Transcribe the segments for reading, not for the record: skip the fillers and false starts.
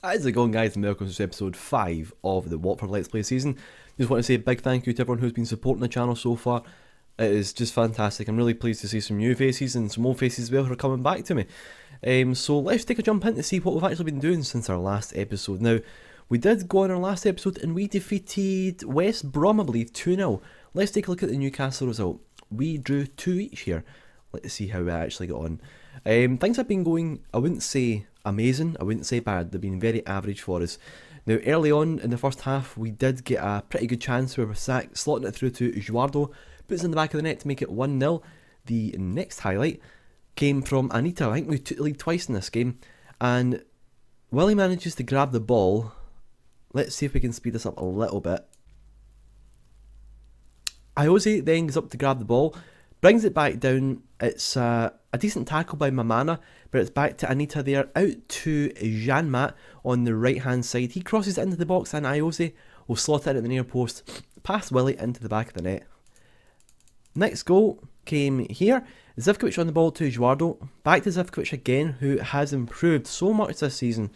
How's it going, guys, and welcome to episode 5 of the Watford Let's Play season. Just want to say a big thank you to everyone who's been supporting the channel so far. It is just fantastic. I'm really pleased to see some new faces and some old faces as well who are coming back to me. So let's take a jump in to see what we've actually been doing since our last episode. Now, we did go on our last episode and we defeated West Brom, I believe, 2-0. Let's take a look at the Newcastle result. We drew 2 each here. Let's see how we actually got on. Things have been going, I wouldn't say amazing, I wouldn't say bad, they've been very average for us. Now, early on in the first half, we did get a pretty good chance where we're slotting it through to Eduardo, puts it in the back of the net to make it 1-0. The next highlight came from Anita. I think we took the lead twice in this game, and Willie manages to grab the ball. Let's see if we can speed this up a little bit. Iose then goes up to grab the ball, brings it back down. It's a decent tackle by Mamana, but it's back to Anita there, out to Jean-Mat on the right hand side. He crosses it into the box and Iose will slot it in at the near post, past Willie into the back of the net. Next goal came here. Zivkovic on the ball to Eduardo, back to Zivkovic again, who has improved so much this season.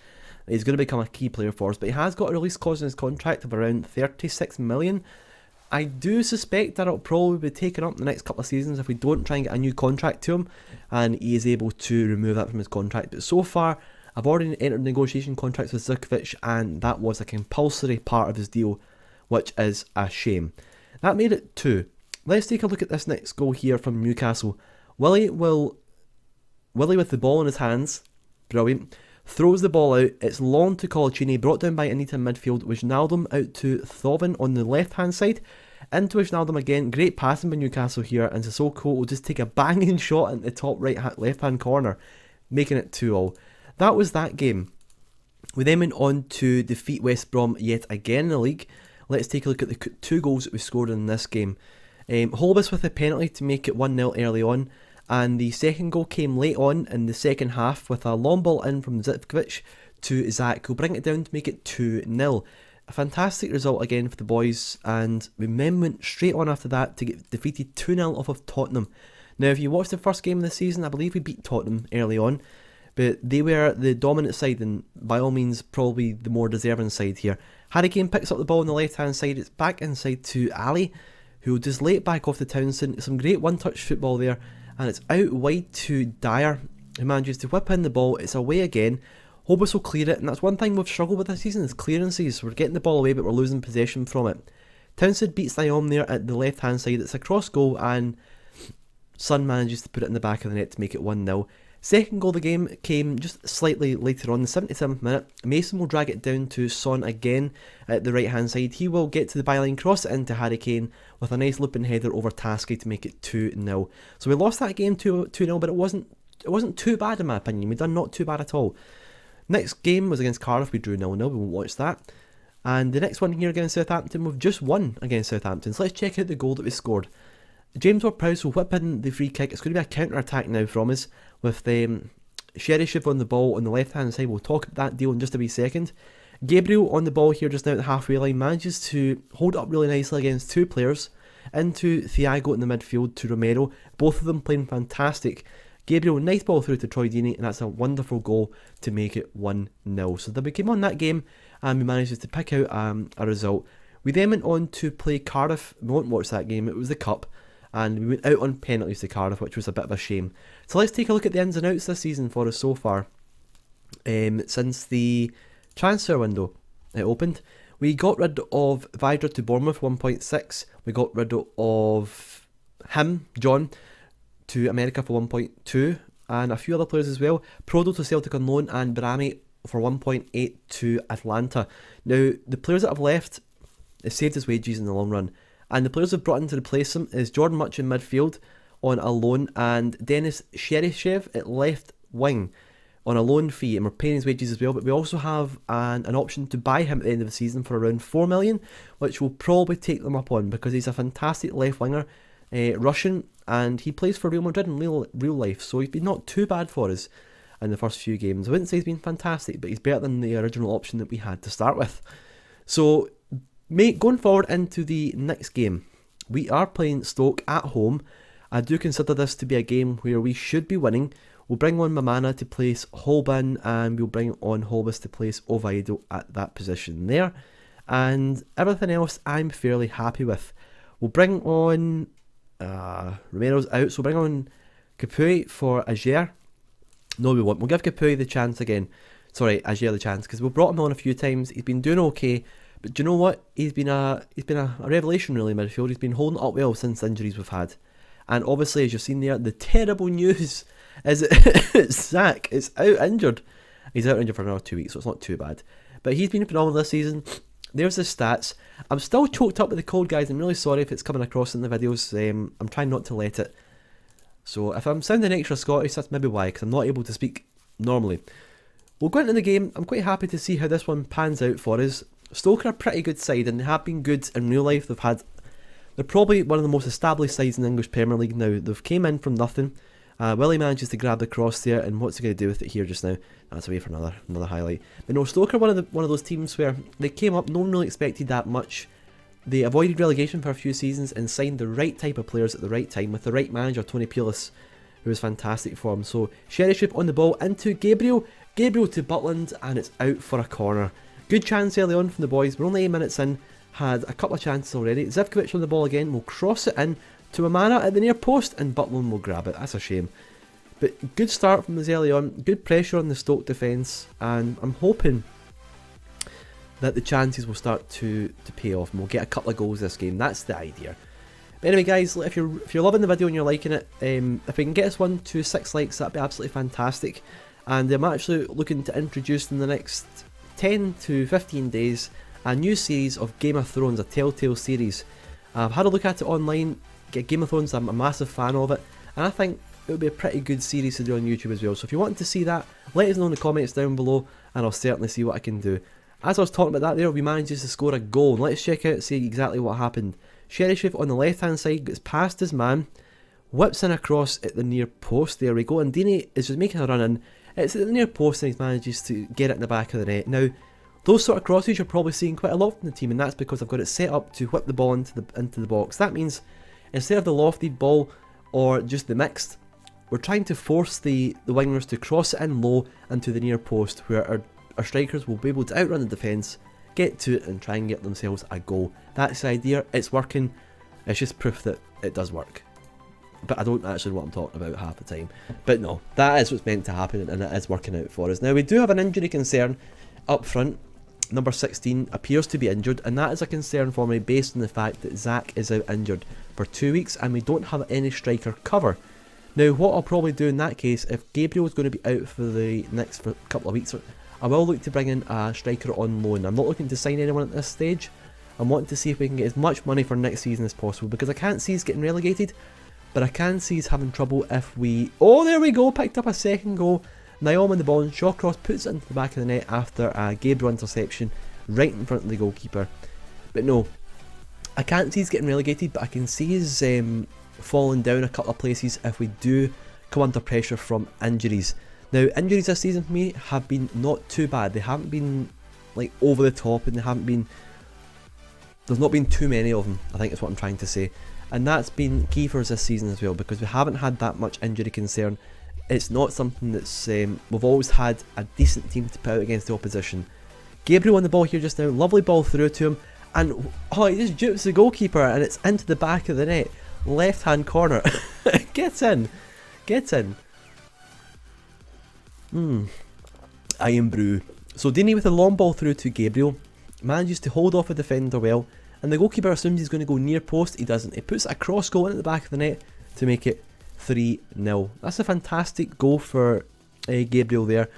He's going to become a key player for us, but he has got a release clause in his contract of around 36 million. I do suspect that it'll probably be taken up in the next couple of seasons if we don't try and get a new contract to him and he is able to remove that from his contract. But so far, I've already entered negotiation contracts with Zivkovic and that was a compulsory part of his deal, which is a shame. That made it 2. Let's take a look at this next goal here from Newcastle. Willie with the ball in his hands, brilliant, throws the ball out. It's long to Colaccini, brought down by Anita in midfield. Wijnaldum out to Thoven on the left hand side, into Wijnaldum again. Great passing by Newcastle here, and Sissoko will just take a banging shot in the top left hand corner, making it 2-2. That was that game. We then went on to defeat West Brom yet again in the league. Let's take a look at the 2 goals that we scored in this game. Holbus with a penalty to make it 1-0 early on, and the second goal came late on in the second half with a long ball in from Zivkovic to Zach, who'll bring it down to make it 2-0. A fantastic result again for the boys, and we then went straight on after that to get defeated 2-0 off of Tottenham. Now, if you watched the first game of the season, I believe we beat Tottenham early on, but they were the dominant side and by all means probably the more deserving side here. Harry Kane picks up the ball on the left hand side, it's back inside to Ali, who will just lay it back off to Townsend. Some great one-touch football there, and it's out wide to Dyer, who manages to whip in the ball. It's away again. Holbus will clear it, and that's one thing we've struggled with this season, is clearances. We're getting the ball away, but we're losing possession from it. Townsend beats Nyom there at the left-hand side. It's a cross goal, and Son manages to put it in the back of the net to make it 1-0. Second goal of the game came just slightly later on, the 77th minute. Mason will drag it down to Son again at the right hand side. He will get to the byline, cross it into Harry Kane with a nice looping header over Tasky to make it 2-0. So we lost that game 2-0, but it wasn't too bad in my opinion. We done not too bad at all. Next game was against Cardiff. We drew 0-0. We won't watch that. And the next one here against Southampton, we've just won against Southampton. So let's check out the goal that we scored. James Ward-Prowse will whip in the free kick. It's going to be a counter-attack now from us with Cheryshev on the ball on the left-hand side. We'll talk about that deal in just a wee second. Gabriel on the ball here just now at the halfway line manages to hold up really nicely against 2 players. Into Thiago in the midfield to Romero. Both of them playing fantastic. Gabriel, nice ball through to Troy Deeney, and that's a wonderful goal to make it 1-0. So then we came on that game and we managed to pick out a result. We then went on to play Cardiff. We won't watch that game, it was the Cup. And we went out on penalties to Cardiff, which was a bit of a shame. So let's take a look at the ins and outs this season for us so far. Since the transfer window opened, we got rid of Vidra to Bournemouth 1.6. We got rid of him, John, to America for 1.2, and a few other players as well. Prodo to Celtic on loan and Brami for 1.8 to Atlanta. Now, the players that have left, it saved his wages in the long run. And the players who've brought in to replace him is Jordan Much in midfield on a loan, and Denis Cheryshev at left wing on a loan fee, and we're paying his wages as well. But we also have an option to buy him at the end of the season for around 4 million, which will probably take them up on because he's a fantastic left winger, Russian, and he plays for Real Madrid in real life, so he's been not too bad for us in the first few games. I wouldn't say he's been fantastic, but he's better than the original option that we had to start with. So going forward into the next game, we are playing Stoke at home. I do consider this to be a game where we should be winning. We'll bring on Mamana to place Holban, and we'll bring on Holbis to place Oviedo at that position there. And everything else I'm fairly happy with. We'll bring on Romero's out, so we'll bring on Capuy for Aguirre. No, we won't. We'll give Capuy the chance again. Sorry, Aguirre the chance, because we've brought him on a few times. He's been doing okay, but do you know what? He's been a revelation really in midfield. He's been holding up well since the injuries we've had. And obviously, as you've seen there, the terrible news is that Zach is out injured. He's out injured for another 2 weeks, so it's not too bad. But he's been phenomenal this season. There's the stats. I'm still choked up with the cold, guys. I'm really sorry if it's coming across in the videos. I'm trying not to let it. So if I'm sounding extra Scottish, that's maybe why, because I'm not able to speak normally. We'll go into the game. I'm quite happy to see how this one pans out for us. Stoke are a pretty good side, and they have been good in real life. They're probably one of the most established sides in the English Premier League now. They've came in from nothing. Willie manages to grab the cross there, and what's he going to do with it here just now? That's away for another highlight. But no, Stoke are one of those teams where they came up, no one really expected that much. They avoided relegation for a few seasons and signed the right type of players at the right time with the right manager, Tony Pulis, who was fantastic for them. So Sheriff on the ball into Gabriel to Butland, and it's out for a corner. Good chance early on from the boys. We're only 8 minutes in, had a couple of chances already. Zivkovic on the ball again, will cross it in to Amana at the near post, and Butland will grab it. That's a shame. But good start from us early on, good pressure on the Stoke defence, and I'm hoping that the chances will start to pay off and we'll get a couple of goals this game. That's the idea. But anyway, guys, if you're loving the video and you're liking it, if we can get this one to 6 likes, that'd be absolutely fantastic. And I'm actually looking to introduce in the next 10 to 15 days a new series of Game of Thrones, a Telltale series. I've had a look at it online. Game of Thrones, I'm a massive fan of it, and I think it would be a pretty good series to do on YouTube as well. So if you want to see that, let us know in the comments down below, and I'll certainly see what I can do. As I was talking about that there, we managed to score a goal, and let's check out and see exactly what happened. Sheriff on the left hand side gets past his man, whips in across at the near post. There we go, and Dini is just making a run in. It's at the near post, and he manages to get it in the back of the net. Now, those sort of crosses you're probably seeing quite a lot from the team, and that's because I've got it set up to whip the ball into the box. That means instead of the lofted ball or just the mixed, we're trying to force the wingers to cross it in low into the near post, where our strikers will be able to outrun the defence, get to it and try and get themselves a goal. That's the idea. It's working. It's just proof that it does work. But I don't actually know what I'm talking about half the time. But no, that is what's meant to happen, and it is working out for us. Now, we do have an injury concern up front. Number 16 appears to be injured, and that is a concern for me based on the fact that Zach is out injured for 2 weeks and we don't have any striker cover. Now, what I'll probably do in that case, if Gabriel is going to be out for the next couple of weeks, I will look to bring in a striker on loan. I'm not looking to sign anyone at this stage. I'm wanting to see if we can get as much money for next season as possible, because I can't see us getting relegated, but I can see us having trouble if we... Oh, there we go, picked up a second goal. Naom on the ball, and Shawcross puts it into the back of the net after a Gabriel interception right in front of the goalkeeper. But no, I can't see us getting relegated, but I can see us falling down a couple of places if we do come under pressure from injuries. Now, injuries this season for me have been not too bad. They haven't been like over the top, and there's not been too many of them, I think is what I'm trying to say. And that's been key for us this season as well, because we haven't had that much injury concern. It's not something that's... we've always had a decent team to put out against the opposition. Gabriel on the ball here just now, lovely ball through to him, and oh, he just dupes the goalkeeper, and it's into the back of the net. Left hand corner. Get in. Iron Brew. So Dini with a long ball through to Gabriel, manages to hold off a defender well, and the goalkeeper assumes he's going to go near post. He doesn't. He puts a cross goal into the back of the net to make it 3-0. That's a fantastic goal for Gabriel there,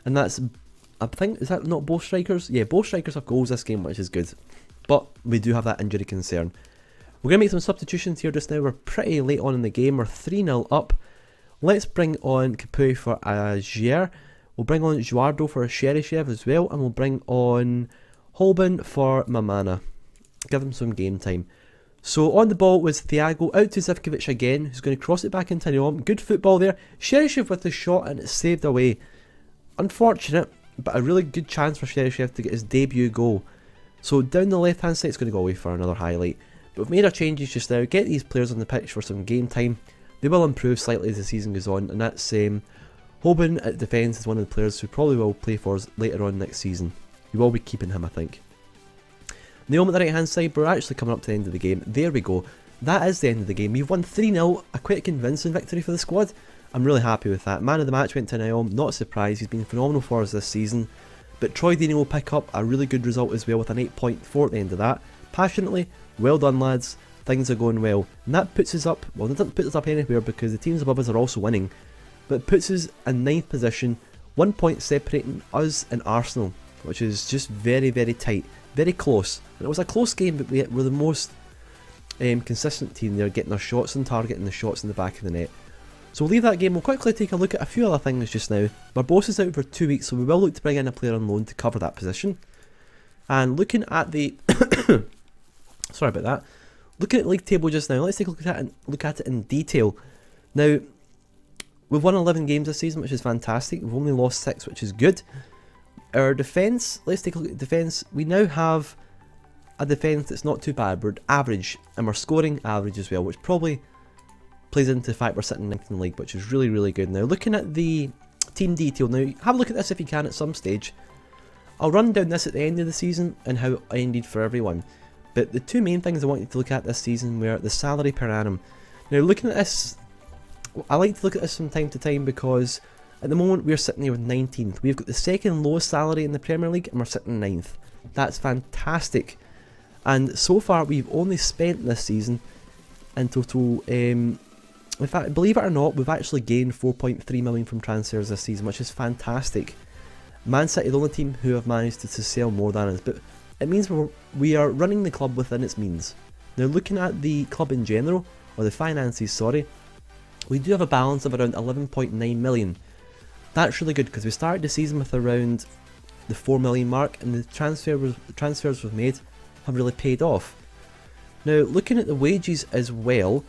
and that's, I think, is that not both strikers? Yeah, both strikers have goals this game, which is good, but we do have that injury concern. We're going to make some substitutions here just now. We're pretty late on in the game. We're 3-0 up. Let's bring on Capuy for Aguirre. We'll bring on Juardo for Cheryshev as well, and we'll bring on Holban for Mamana. Give him some game time. So on the ball was Thiago, out to Zivkovic again, who's going to cross it back into Naom. Good football there. Cheryshev with the shot, and it's saved away. Unfortunate, but a really good chance for Cheryshev to get his debut goal. So down the left hand side, it's going to go away for another highlight. But we've made our changes just now. Get these players on the pitch for some game time. They will improve slightly as the season goes on, and that's Hoban at defence is one of the players who probably will play for us later on next season. You will be keeping him, I think. Naomi at the right hand side, we're actually coming up to the end of the game. There we go. That is the end of the game. We've won 3-0, a quite convincing victory for the squad. I'm really happy with that. Man of the match went to Naomi, not surprised, he's been phenomenal for us this season. But Troy Deeney will pick up a really good result as well with an 8.4 at the end of that. Passionately, well done lads, things are going well. And that puts us up, well it doesn't put us up anywhere because the teams above us are also winning. But it puts us in 9th position, 1 point separating us and Arsenal, which is just very, very tight, very close. And it was a close game, but we were the most consistent team there, getting our shots on target and the shots in the back of the net. So we'll leave that game. We'll quickly take a look at a few other things just now. Barbosa is out for 2 weeks, so we will look to bring in a player on loan to cover that position. And looking at the sorry about that. Looking at the league table just now, let's take a look at it in detail. Now, we've won 11 games this season, which is fantastic. We've only lost 6, which is good. Our defence, let's take a look at defence. We now have a defence that's not too bad. We're average, and we're scoring average as well, which probably plays into the fact we're sitting 9th in the league, which is really, really good. Now, looking at the team detail, now have a look at this if you can at some stage. I'll run down this at the end of the season and how it ended for everyone. But the two main things I want you to look at this season were the salary per annum. Now, looking at this, I like to look at this from time to time because at the moment we're sitting here with 19th. We've got the second lowest salary in the Premier League and we're sitting 9th. That's fantastic. And so far we've only spent this season in total, in fact, believe it or not, we've actually gained 4.3 million from transfers this season, which is fantastic. Man City, the only team who have managed to sell more than us, but it means we are running the club within its means. Now, looking at the club in general, or the finances, sorry, we do have a balance of around 11.9 million. That's really good because we started the season with around the 4 million mark, and the transfers we've made have really paid off. Now, looking at the wages as well,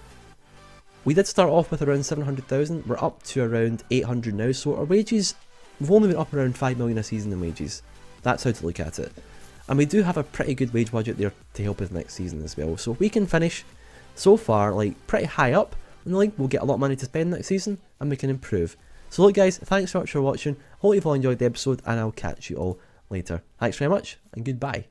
we did start off with around 700,000, we're up to around 800 now, so our wages, we've only been up around 5 million a season in wages. That's how to look at it. And we do have a pretty good wage budget there to help us next season as well. So if we can finish so far like pretty high up in the league, we'll get a lot of money to spend next season and we can improve. So look guys, thanks so much for watching, hope you've all enjoyed the episode and I'll catch you all later. Thanks very much and goodbye.